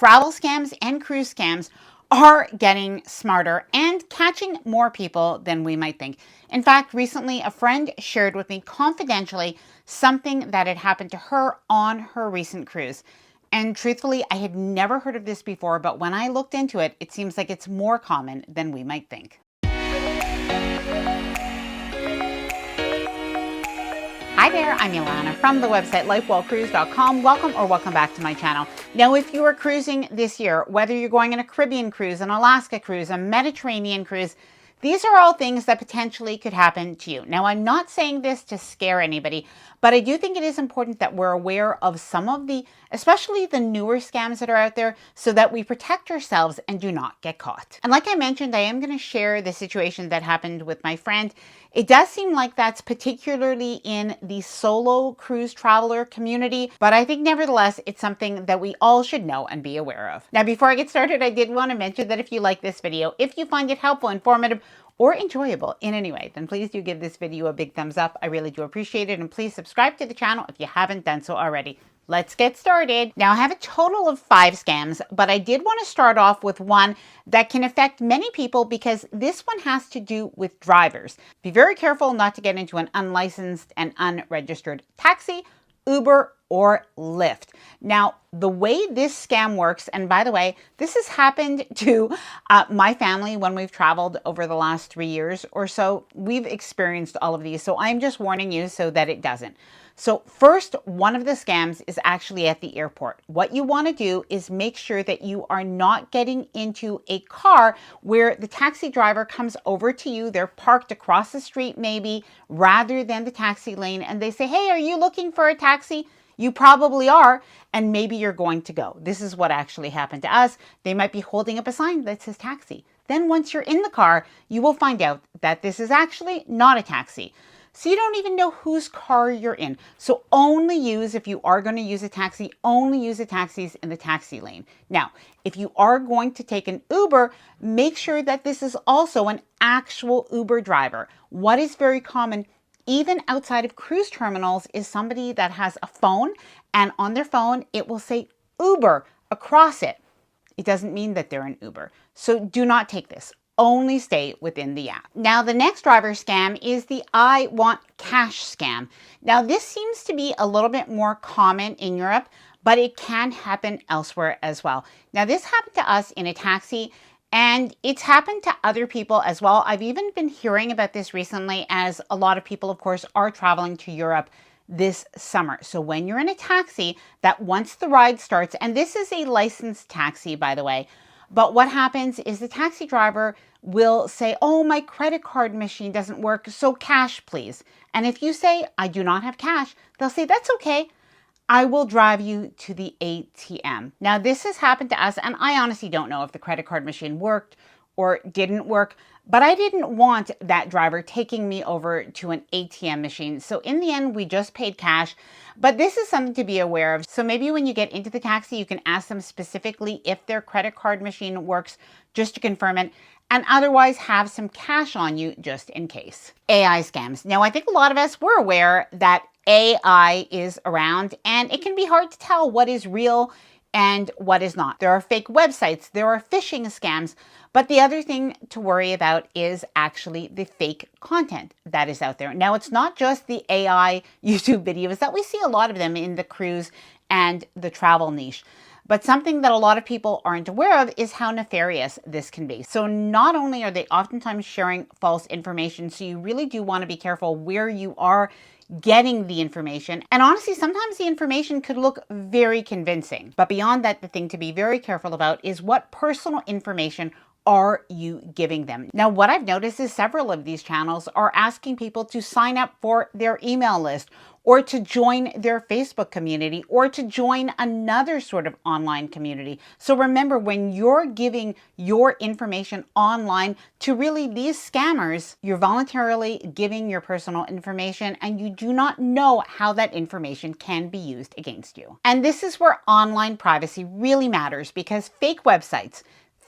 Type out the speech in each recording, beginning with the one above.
travel scams and cruise scams are getting smarter and catching more people than we might think. In fact, recently a friend shared with me confidentially something that had happened to her on her recent cruise. And truthfully, I had never heard of this before, but when I looked into it, it seems like it's more common than we might think. Hi there, I'm Ilana from the website lifewellcruise.com. Welcome back to my channel. Now, if you are cruising this year, whether you're going on a Caribbean cruise, an Alaska cruise, a Mediterranean cruise, these are all things that potentially could happen to you. Now, I'm not saying this to scare anybody, but I do think it is important that we're aware of some of the, especially the newer scams that are out there, so that we protect ourselves and do not get caught. And like I mentioned, I am going to share the situation that happened with my friend. It does seem like that's particularly in the solo cruise traveler community, but I think nevertheless, it's something that we all should know and be aware of. Now, before I get started, I did want to mention that if you like this video, if you find it helpful, informative, or enjoyable in any way, then please do give this video a big thumbs up. I really do appreciate it. And please subscribe to the channel if you haven't done so already. Let's get started. Now, I have a total of 5 scams, but I did want to start off with one that can affect many people because this one has to do with drivers. Be very careful not to get into an unlicensed and unregistered taxi, Uber, or Lyft. Now, the way this scam works, and by the way, this has happened to my family when we've traveled over the last 3 years or so. We've experienced all of these, so I'm just warning you so that it doesn't. So first, one of the scams is actually at the airport. What you want to do is make sure that you are not getting into a car where the taxi driver comes over to you. They're parked across the street maybe, rather than the taxi lane, and they say, "Hey, are you looking for a taxi?" You probably are, and maybe you're going to go. This is what actually happened to us. They might be holding up a sign that says taxi. Then once you're in the car, you will find out that this is actually not a taxi. So you don't even know whose car you're in. So only use, if you are going to use a taxi, only use the taxis in the taxi lane. Now, if you are going to take an Uber, make sure that this is also an actual Uber driver. What is very common, even outside of cruise terminals, is somebody that has a phone, and on their phone, it will say Uber across it. It doesn't mean that they're an Uber. So do not take this. Only stay within the app. Now, the next driver scam is the I want cash scam. Now, this seems to be a little bit more common in Europe, but it can happen elsewhere as well. Now, this happened to us in a taxi, and it's happened to other people as well. I've even been hearing about this recently, as a lot of people, of course, are traveling to Europe this summer. So when you're in a taxi, that once the ride starts, and this is a licensed taxi, by the way, but what happens is the taxi driver will say, "Oh, my credit card machine doesn't work, so cash, please." And if you say, "I do not have cash," they'll say, "That's okay. I will drive you to the ATM." Now, this has happened to us, and I honestly don't know if the credit card machine worked or didn't work, but I didn't want that driver taking me over to an ATM machine. So in the end, we just paid cash. But this is something to be aware of. So maybe when you get into the taxi, you can ask them specifically if their credit card machine works, just to confirm it, and otherwise have some cash on you just in case. AI scams. Now, I think a lot of us were aware that AI is around, and it can be hard to tell what is real and what is not. There are fake websites, there are phishing scams, but the other thing to worry about is actually the fake content that is out there. Now, it's not just the AI YouTube videos that we see a lot of them in the cruise and the travel niche, but something that a lot of people aren't aware of is how nefarious this can be. So not only are they oftentimes sharing false information, so you really do want to be careful where you are getting the information. And honestly, sometimes the information could look very convincing. But beyond that, the thing to be very careful about is what personal information are you giving them? Now, what I've noticed is several of these channels are asking people to sign up for their email list, or to join their Facebook community, or to join another sort of online community. So remember, when you're giving your information online to really these scammers, you're voluntarily giving your personal information, and you do not know how that information can be used against you. And this is where online privacy really matters, because fake websites,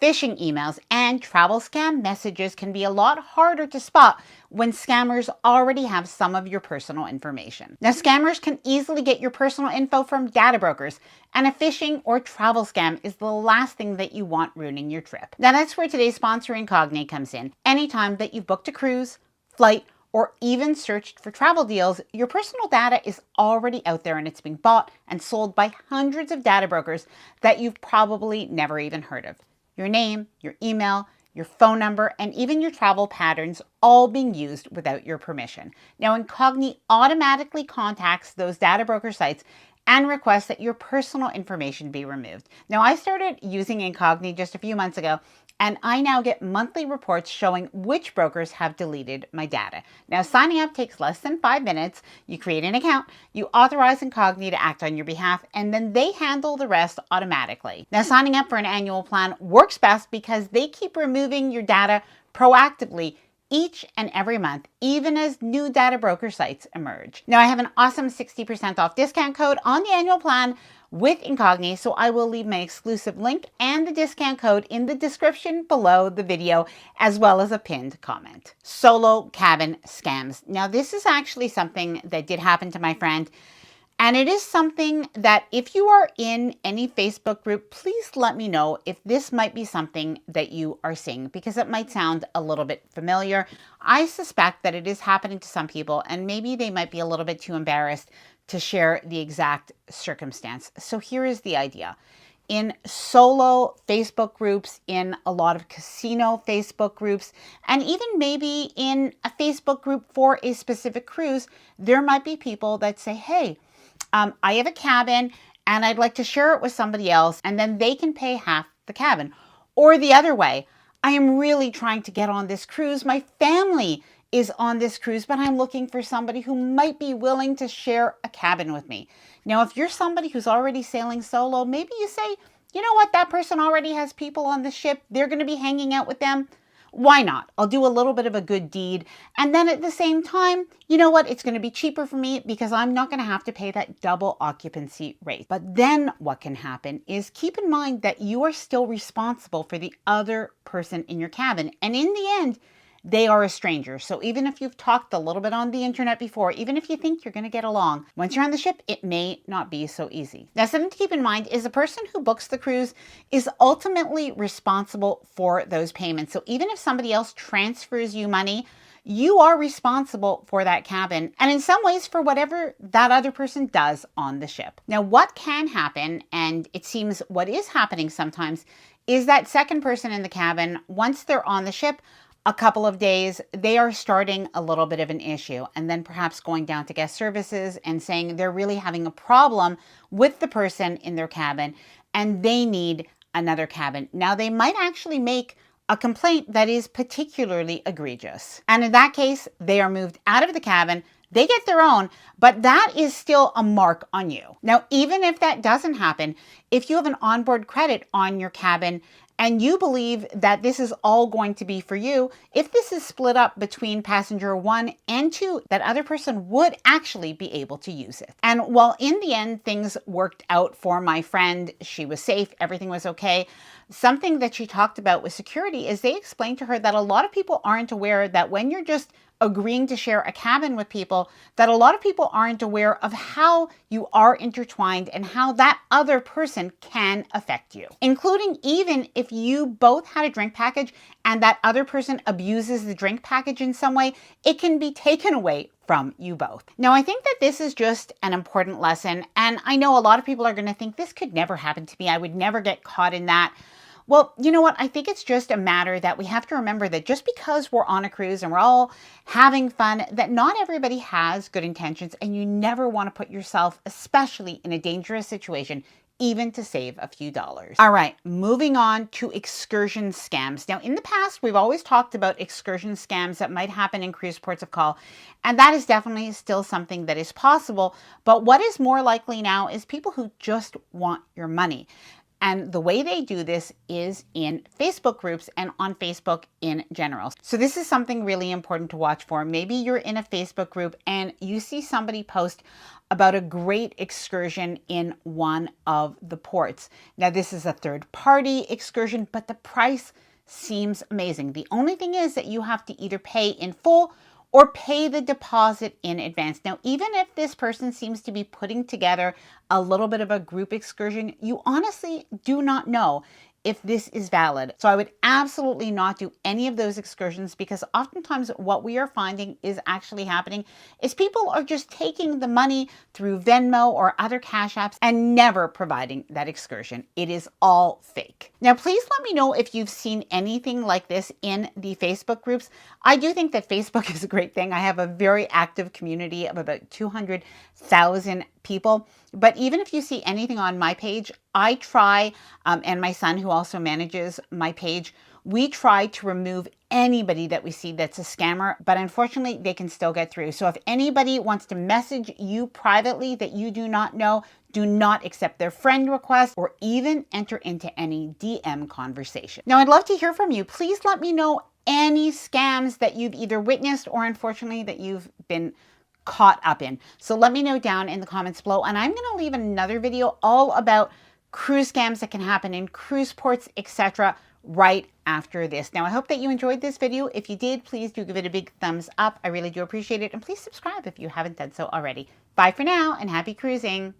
Phishing emails and travel scam messages can be a lot harder to spot when scammers already have some of your personal information. Now, scammers can easily get your personal info from data brokers, and a phishing or travel scam is the last thing that you want ruining your trip. Now, that's where today's sponsor, Incognito, comes in. Anytime that you've booked a cruise, flight, or even searched for travel deals, your personal data is already out there and it's being bought and sold by hundreds of data brokers that you've probably never even heard of. Your name, your email, your phone number, and even your travel patterns all being used without your permission. Now, Incognito automatically contacts those data broker sites and requests that your personal information be removed. Now, I started using Incognito just a few months ago, and I now get monthly reports showing which brokers have deleted my data. Now, signing up takes less than 5 minutes. You create an account, you authorize Incognito to act on your behalf, and then they handle the rest automatically. Now, signing up for an annual plan works best because they keep removing your data proactively each and every month, even as new data broker sites emerge. Now, I have an awesome 60% off discount code on the annual plan with Incognito, so I will leave my exclusive link and the discount code in the description below the video, as well as a pinned comment. Solo cabin scams. Now, this is actually something that did happen to my friend. And it is something that if you are in any Facebook group, please let me know if this might be something that you are seeing, because it might sound a little bit familiar. I suspect that it is happening to some people, and maybe they might be a little bit too embarrassed to share the exact circumstance. So here is the idea. In solo Facebook groups, in a lot of casino Facebook groups, and even maybe in a Facebook group for a specific cruise, there might be people that say, hey, I have a cabin and I'd like to share it with somebody else, and then they can pay half the cabin. Or the other way, I am really trying to get on this cruise. My family is on this cruise, but I'm looking for somebody who might be willing to share a cabin with me. Now, if you're somebody who's already sailing solo, maybe you say, you know what, that person already has people on the ship. They're going to be hanging out with them. Why not? I'll do a little bit of a good deed. And then at the same time, you know what? It's going to be cheaper for me because I'm not going to have to pay that double occupancy rate. But then what can happen is keep in mind that you are still responsible for the other person in your cabin. And in the end, they are a stranger. So even if you've talked a little bit on the internet before, even if you think you're going to get along, once you're on the ship, it may not be so easy. Now, something to keep in mind is the person who books the cruise is ultimately responsible for those payments. So even if somebody else transfers you money, you are responsible for that cabin and in some ways for whatever that other person does on the ship. Now, what can happen, and it seems what is happening sometimes, is that second person in the cabin, once they're on the ship, a couple of days, they are starting a little bit of an issue, and then perhaps going down to guest services and saying they're really having a problem with the person in their cabin and they need another cabin. Now, they might actually make a complaint that is particularly egregious. And in that case, they are moved out of the cabin. They get their own, but that is still a mark on you. Now, even if that doesn't happen, if you have an onboard credit on your cabin and you believe that this is all going to be for you, if this is split up between passenger 1 and 2, that other person would actually be able to use it. And while in the end things worked out for my friend, she was safe, everything was okay, something that she talked about with security is they explained to her that a lot of people aren't aware that when you're just agreeing to share a cabin with people, that a lot of people aren't aware of how you are intertwined and how that other person can affect you, including even if you both had a drink package and that other person abuses the drink package in some way, it can be taken away from you both. Now, I think that this is just an important lesson, and I know a lot of people are going to think this could never happen to me. I would never get caught in that. Well, you know what? I think it's just a matter that we have to remember that just because we're on a cruise and we're all having fun, that not everybody has good intentions, and you never want to put yourself, especially in a dangerous situation, even to save a few dollars. All right, moving on to excursion scams. Now, in the past, we've always talked about excursion scams that might happen in cruise ports of call, and that is definitely still something that is possible. But what is more likely now is people who just want your money. And the way they do this is in Facebook groups and on Facebook in general. So this is something really important to watch for. Maybe you're in a Facebook group and you see somebody post about a great excursion in one of the ports. Now, this is a third-party excursion, but the price seems amazing. The only thing is that you have to either pay in full or pay the deposit in advance. Now, even if this person seems to be putting together a little bit of a group excursion, you honestly do not know if this is valid. So I would absolutely not do any of those excursions, because oftentimes what we are finding is actually happening is people are just taking the money through Venmo or other cash apps and never providing that excursion. It is all fake. Now, please let me know if you've seen anything like this in the Facebook groups. I do think that Facebook is a great thing. I have a very active community of about 200,000 people. But even if you see anything on my page, I try, and my son, who also manages my page, we try to remove anybody that we see that's a scammer, but unfortunately they can still get through. So if anybody wants to message you privately that you do not know, do not accept their friend request or even enter into any DM conversation. Now, I'd love to hear from you. Please let me know any scams that you've either witnessed or unfortunately that you've been caught up in. So let me know down in the comments below, and I'm going to leave another video all about cruise scams that can happen in cruise ports, etc. right after this. Now, I hope that you enjoyed this video. If you did, please do give it a big thumbs up. I really do appreciate it. And please subscribe if you haven't done so already. Bye for now and happy cruising.